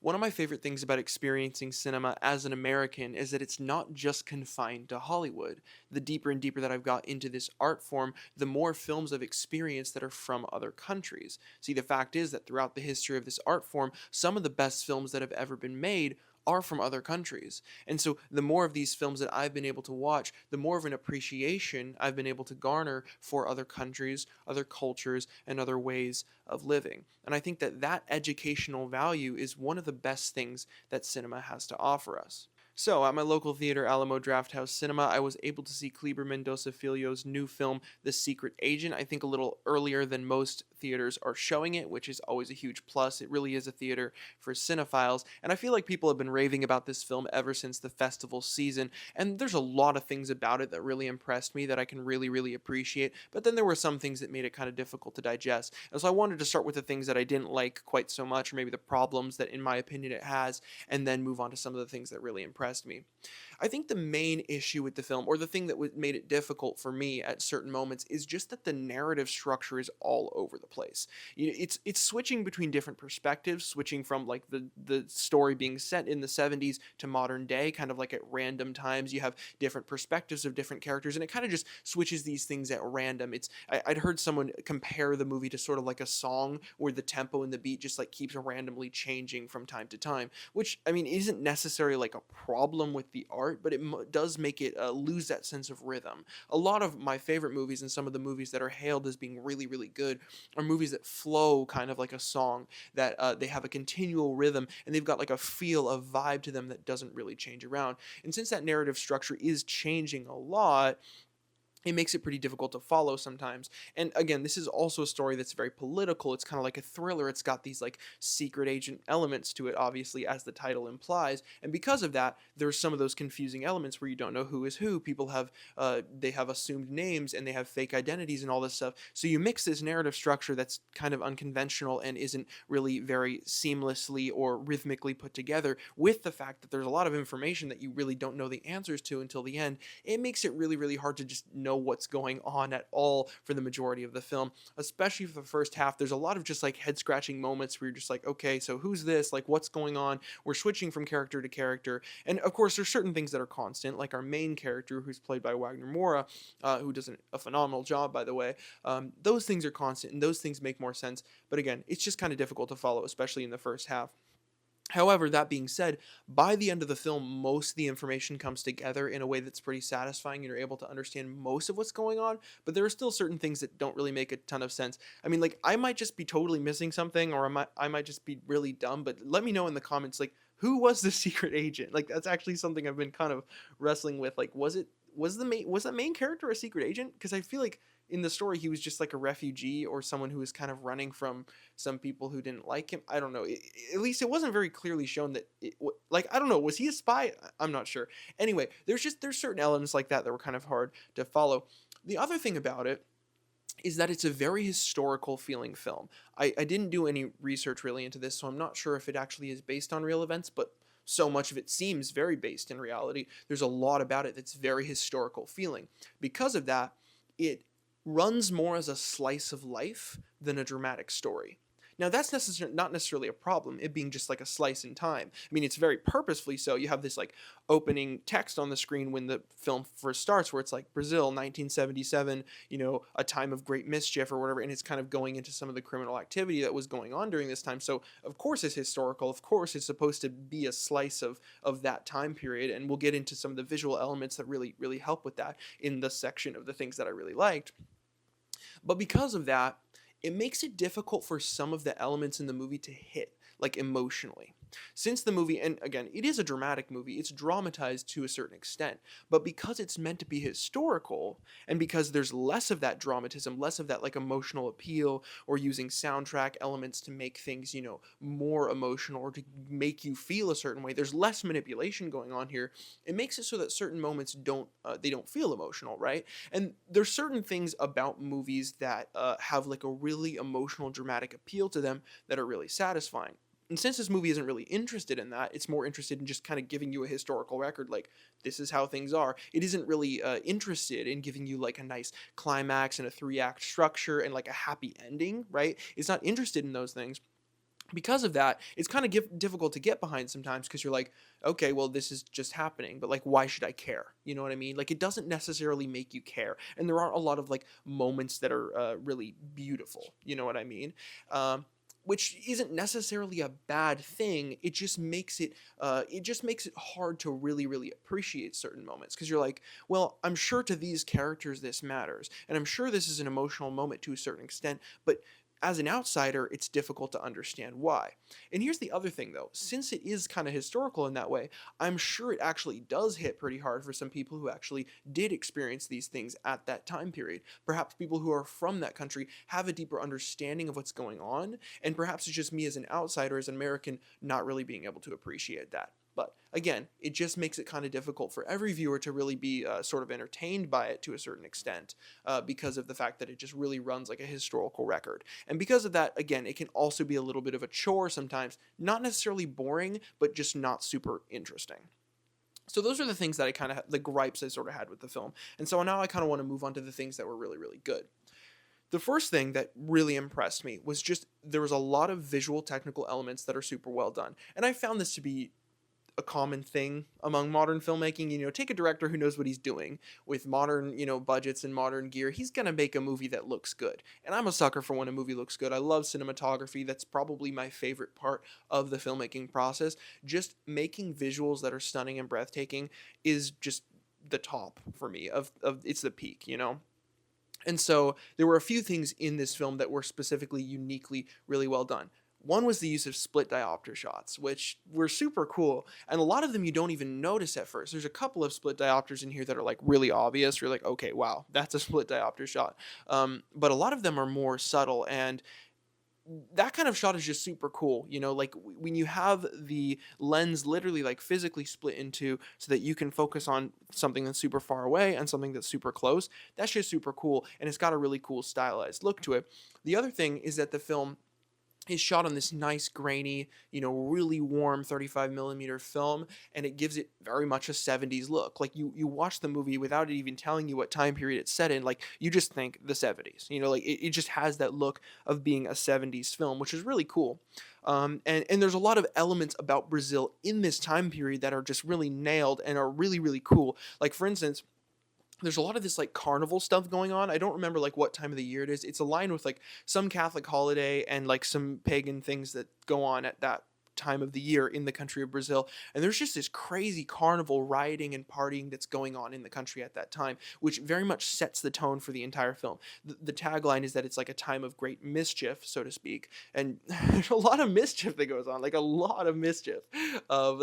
One of my favorite things about experiencing cinema as an American is that it's not just confined to Hollywood. The deeper and deeper that I've got into this art form, the more films I've experienced that are from other countries. See, the fact is that throughout the history of this art form, some of the best films that have ever been made are from other countries. And so the more of these films that I've been able to watch, the more of an appreciation I've been able to garner for other countries, other cultures, and other ways of living. And I think that that educational value is one of the best things that cinema has to offer us. So, at my local theater, Alamo Drafthouse Cinema, I was able to see Kleber Mendoza Filho's new film, The Secret Agent. I think a little earlier than most theaters are showing it, which is always a huge plus. It really is a theater for cinephiles, and I feel like people have been raving about this film ever since the festival season, and there's a lot of things about it that really impressed me that I can really appreciate, but then there were some things that made it kind of difficult to digest. And so I wanted to start with the things that I didn't like quite so much, or maybe the problems that, in my opinion, it has, and then move on to some of the things that really impressed me. I think the main issue with the film, or the thing that made it difficult for me at certain moments, is just that the narrative structure is all over the place. It's switching between different perspectives, switching from like the story being set in the 70s to modern day, kind of like at random times. You have different perspectives of different characters, and it kind of just switches these things at random. I'd heard someone compare the movie to sort of like a song where the tempo and the beat just like keeps randomly changing from time to time, which I mean isn't necessarily like a problem with the art, but it does make it lose that sense of rhythm. A lot of my favorite movies and some of the movies that are hailed as being really good are movies that flow kind of like a song, that they have a continual rhythm and they've got like a feel, a vibe to them that doesn't really change around. And since that narrative structure is changing a lot, it makes it pretty difficult to follow sometimes. And again, this is also a story that's very political. It's kind of like a thriller. It's got these like secret agent elements to it, obviously, as the title implies. And because of that, there's some of those confusing elements where you don't know who is who. People have they have assumed names and they have fake identities and all this stuff. So you mix this narrative structure that's kind of unconventional and isn't really very seamlessly or rhythmically put together with the fact that there's a lot of information that you really don't know the answers to until the end. It makes it really hard to just know what's going on at all for the majority of the film, especially for the first half. There's a lot of just like head scratching moments where you're just like, okay, so who's this? Like, what's going on? We're switching from character to character. And of course, there's certain things that are constant, like our main character, who's played by Wagner Moura, who does a phenomenal job, by the way. Those things are constant and those things make more sense. But again, it's just kind of difficult to follow, especially in the first half. However, that being said, by the end of the film, most of the information comes together in a way that's pretty satisfying, and you're able to understand most of what's going on, but there are still certain things that don't really make a ton of sense. I mean, like, I might just be totally missing something, or I might just be really dumb, but let me know in the comments, like, who was the secret agent? Like, that's actually something I've been kind of wrestling with. Like, was that main character a secret agent? Because I feel like in the story he was just like a refugee or someone who was kind of running from some people who didn't like him. I don't know. At least it wasn't very clearly shown that like, I don't know, was he a spy? I'm not sure. Anyway, there's certain elements like that that were kind of hard to follow. The other thing about it is that it's a very historical feeling film. I didn't do any research really into this, so I'm not sure if it actually is based on real events, but so much of it seems very based in reality. There's a lot about it that's very historical feeling. Because of that, it runs more as a slice of life than a dramatic story. Now, that's not necessarily a problem, it being just like a slice in time. I mean, it's very purposefully so. You have this like opening text on the screen when the film first starts, where it's like Brazil, 1977, a time of great mischief or whatever, and it's kind of going into some of the criminal activity that was going on during this time. So, of course, it's historical. Of course, it's supposed to be a slice of that time period, and we'll get into some of the visual elements that really help with that in the section of the things that I really liked. But because of that, it makes it difficult for some of the elements in the movie to hit, like emotionally. Since the movie, and again, it is a dramatic movie, it's dramatized to a certain extent, but because it's meant to be historical, and because there's less of that dramatism, less of that like emotional appeal, or using soundtrack elements to make things, more emotional, or to make you feel a certain way, there's less manipulation going on here. It makes it so that certain moments they don't feel emotional, right? And there's certain things about movies that have like a really emotional, dramatic appeal to them that are really satisfying. And since this movie isn't really interested in that, it's more interested in just kind of giving you a historical record, like, this is how things are. It isn't really interested in giving you, like, a nice climax and a three-act structure and, like, a happy ending, right? It's not interested in those things. Because of that, it's kind of difficult to get behind sometimes because you're like, okay, well, this is just happening, but like, why should I care? You know what I mean? Like, it doesn't necessarily make you care, and there aren't a lot of like moments that are really beautiful. You know what I mean? Um, which isn't necessarily a bad thing. It just makes it hard to really appreciate certain moments because you're like, well, I'm sure to these characters this matters, and I'm sure this is an emotional moment to a certain extent, but as an outsider, it's difficult to understand why. And here's the other thing though, since it is kind of historical in that way, I'm sure it actually does hit pretty hard for some people who actually did experience these things at that time period. Perhaps people who are from that country have a deeper understanding of what's going on, and perhaps it's just me as an outsider, as an American, not really being able to appreciate that. But again, it just makes it kind of difficult for every viewer to really be sort of entertained by it to a certain extent because of the fact that it just really runs like a historical record. And because of that, again, it can also be a little bit of a chore sometimes, not necessarily boring, but just not super interesting. So those are the things that the gripes I sort of had with the film. And so now I kind of want to move on to the things that were really good. The first thing that really impressed me was just there was a lot of visual technical elements that are super well done. And I found this to be a common thing among modern filmmaking. Take a director who knows what he's doing with modern, budgets and modern gear. He's going to make a movie that looks good. And I'm a sucker for when a movie looks good. I love cinematography. That's probably my favorite part of the filmmaking process. Just making visuals that are stunning and breathtaking is just the top for me of it's the peak. And so there were a few things in this film that were specifically uniquely really well done. One was the use of split diopter shots, which were super cool. And a lot of them you don't even notice at first. There's a couple of split diopters in here that are like really obvious. You're like, okay, wow, that's a split diopter shot. But a lot of them are more subtle, and that kind of shot is just super cool. Like when you have the lens literally like physically split into so that you can focus on something that's super far away and something that's super close. That's just super cool, and it's got a really cool stylized look to it. The other thing is that the film is shot on this nice grainy, really warm 35 millimeter film, and it gives it very much a 70s look. Like you watch the movie without it even telling you what time period it's set in, like you just think the 70s. Like it just has that look of being a 70s film, which is really cool. And there's a lot of elements about Brazil in this time period that are just really nailed and are really cool. Like for instance, there's a lot of this like carnival stuff going on. I don't remember like what time of the year it is. It's aligned with like some Catholic holiday and like some pagan things that go on at that time of the year in the country of Brazil. And there's just this crazy carnival rioting and partying that's going on in the country at that time, which very much sets the tone for the entire film. The tagline is that it's like a time of great mischief, so to speak. And there's a lot of mischief that goes on, like a lot of mischief.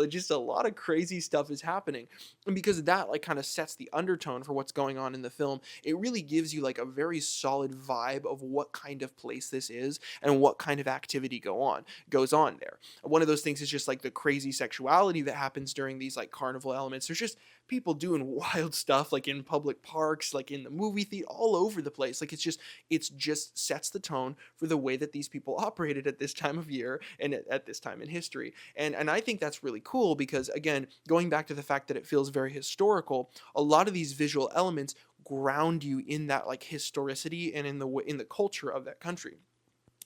Just a lot of crazy stuff is happening. And because that like kind of sets the undertone for what's going on in the film, it really gives you like a very solid vibe of what kind of place this is and what kind of activity goes on there. One of those things is just like the crazy sexuality that happens during these like carnival elements. There's just people doing wild stuff like in public parks, like in the movie theater, all over the place. Like it's just sets the tone for the way that these people operated at this time of year and at this time in history. And I think that's really cool because again, going back to the fact that it feels very historical, a lot of these visual elements ground you in that like historicity and in the culture of that country.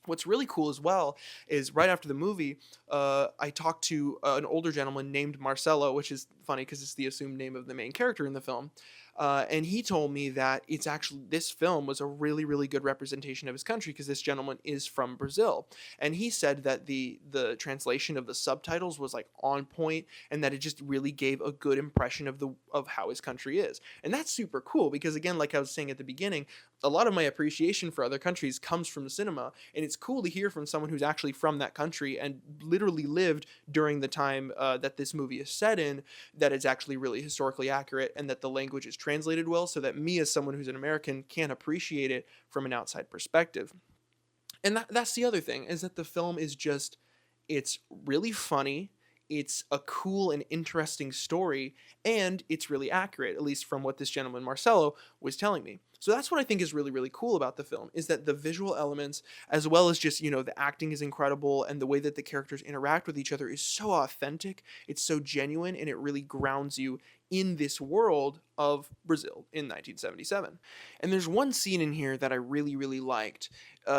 What's really cool as well is right after the movie, I talked to an older gentleman named Marcelo, which is funny because it's the assumed name of the main character in the film. And he told me that this film was a really good representation of his country because this gentleman is from Brazil. And he said that the translation of the subtitles was like on point and that it just really gave a good impression of how his country is. And that's super cool because again, like I was saying at the beginning, a lot of my appreciation for other countries comes from cinema, and it's cool to hear from someone who's actually from that country and literally lived during the time that this movie is set in, that it's actually really historically accurate and that the language is translated well so that me as someone who's an American can appreciate it from an outside perspective. And that's the other thing, is that the film is just, it's really funny, it's a cool and interesting story, and it's really accurate, at least from what this gentleman Marcelo was telling me. So that's what I think is really, really cool about the film is that the visual elements, as well as just, the acting is incredible and the way that the characters interact with each other is so authentic, it's so genuine, and it really grounds you in this world of Brazil in 1977. And there's one scene in here that I really, really liked.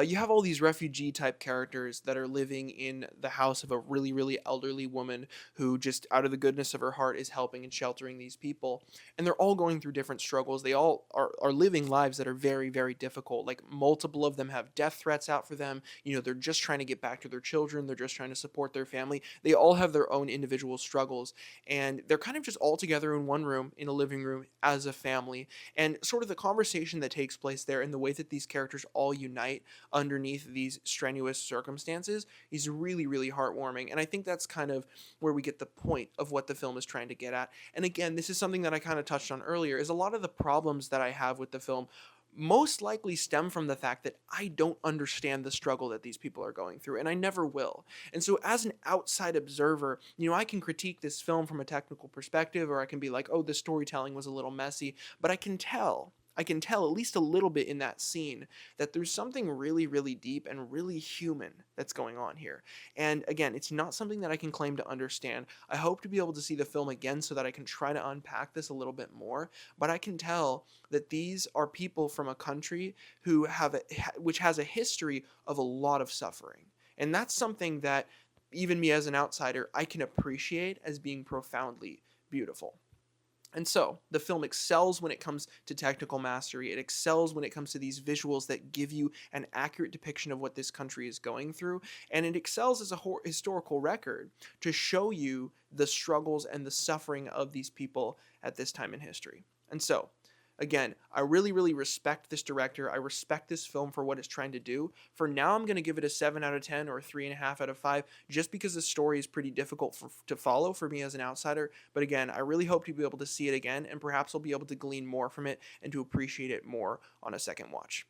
You have all these refugee type characters that are living in the house of a really, really elderly woman who, just out of the goodness of her heart, is helping and sheltering these people. And they're all going through different struggles. They all are living lives that are very, very difficult. Like, multiple of them have death threats out for them. They're just trying to get back to their children. They're just trying to support their family. They all have their own individual struggles. And they're kind of just all together in one room, in a living room, as a family. And sort of the conversation that takes place there and the way that these characters all unite underneath these strenuous circumstances is really, really heartwarming. And I think that's kind of where we get the point of what the film is trying to get at. And again, this is something that I kind of touched on earlier, is a lot of the problems that I have with the film most likely stem from the fact that I don't understand the struggle that these people are going through, and I never will. And so, as an outside observer, I can critique this film from a technical perspective, or I can be like, oh, the storytelling was a little messy, but I can tell at least a little bit in that scene that there's something really, really deep and really human that's going on here. And again, it's not something that I can claim to understand. I hope to be able to see the film again so that I can try to unpack this a little bit more. But I can tell that these are people from a country which has a history of a lot of suffering. And that's something that even me as an outsider, I can appreciate as being profoundly beautiful. And so, the film excels when it comes to technical mastery. It excels when it comes to these visuals that give you an accurate depiction of what this country is going through. And it excels as a historical record to show you the struggles and the suffering of these people at this time in history. And so, again, I really, really respect this director. I respect this film for what it's trying to do. For now, I'm going to give it a 7 out of 10 or a 3.5 out of 5, just because the story is pretty difficult to follow for me as an outsider. But again, I really hope to be able to see it again, and perhaps I'll be able to glean more from it and to appreciate it more on a second watch.